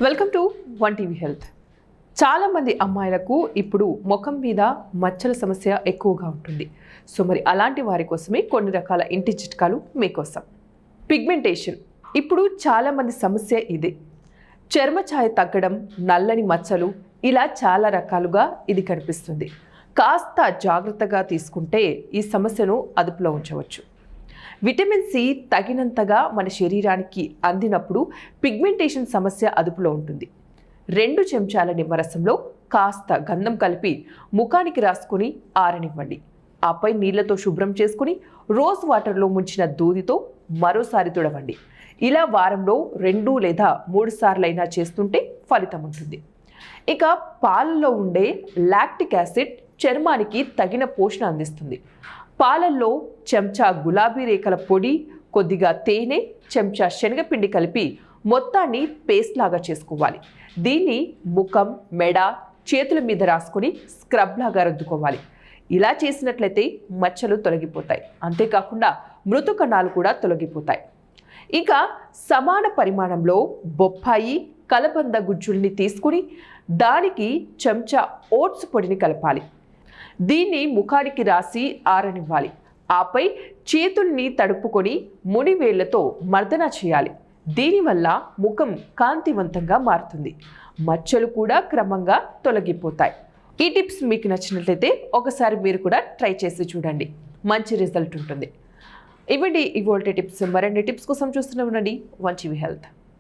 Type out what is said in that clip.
Welcome to one TV health. చాలామంది అమ్మాయిలకు ఇప్పుడు ముఖం మీద మచ్చల సమస్య ఎక్కువగా ఉంటుంది. సో మరి అలాంటి వారి కోసమే కొన్ని రకాల ఇంటి చిట్కాలు మీకోసం. పిగ్మెంటేషన్ ఇప్పుడు చాలామంది సమస్య ఇదే. చర్మఛాయ తగ్గడం, నల్లని మచ్చలు, ఇలా చాలా రకాలుగా ఇది కనిపిస్తుంది. కాస్త జాగ్రత్తగా తీసుకుంటే ఈ సమస్యను అదుపులో ఉంచవచ్చు. విటమిన్ సి తగినంతగా మన శరీరానికి అందినప్పుడు పిగ్మెంటేషన్ సమస్య అదుపులో ఉంటుంది. 2 చెంచాల నిమ్మరసంలో కాస్త గంధం కలిపి ముఖానికి రాసుకొని ఆరనివ్వండి. ఆపై నీళ్లతో శుభ్రం చేసుకుని రోజ్ వాటర్లో ముంచిన దూదితో మరోసారి తుడవండి. ఇలా వారంలో 2 లేదా 3 సార్లైనా చేస్తుంటే ఫలితం ఉంటుంది. ఇక పాలల్లో ఉండే లాక్టిక్ యాసిడ్ చర్మానికి తగిన పోషణ అందిస్తుంది. పాలల్లో చెంచా గులాబీ రేఖల పొడి, కొద్దిగా తేనె, చెంచా శనగపిండి కలిపి మొత్తాన్ని పేస్ట్ లాగా చేసుకోవాలి. దీన్ని ముఖం, మెడ, చేతుల మీద రాసుకొని స్క్రబ్ లాగా రుద్దుకోవాలి. ఇలా చేసినట్లయితే మచ్చలు తొలగిపోతాయి. అంతేకాకుండా మృదు కణాలు కూడా తొలగిపోతాయి. ఇక సమాన పరిమాణంలో బొప్పాయి, కలబంద గుజ్జుల్ని తీసుకుని దానికి చెంచా ఓట్స్ పొడిని కలపాలి. దీన్ని ముఖానికి రాసి ఆరనివ్వాలి. ఆపై చేతుల్ని తడుపుకొని ముడివేళ్లతో మర్దన చేయాలి. దీనివల్ల ముఖం కాంతివంతంగా మారుతుంది. మచ్చలు కూడా క్రమంగా తొలగిపోతాయి. ఈ టిప్స్ మీకు నచ్చినట్లయితే ఒకసారి మీరు కూడా ట్రై చేసి చూడండి. మంచి రిజల్ట్ ఉంటుంది. ఇవ్వండి ఇవాల్టి టిప్స్. మరిన్ని టిప్స్ కోసం చూస్తూనే ఉండండి వన్ టీవీ హెల్త్.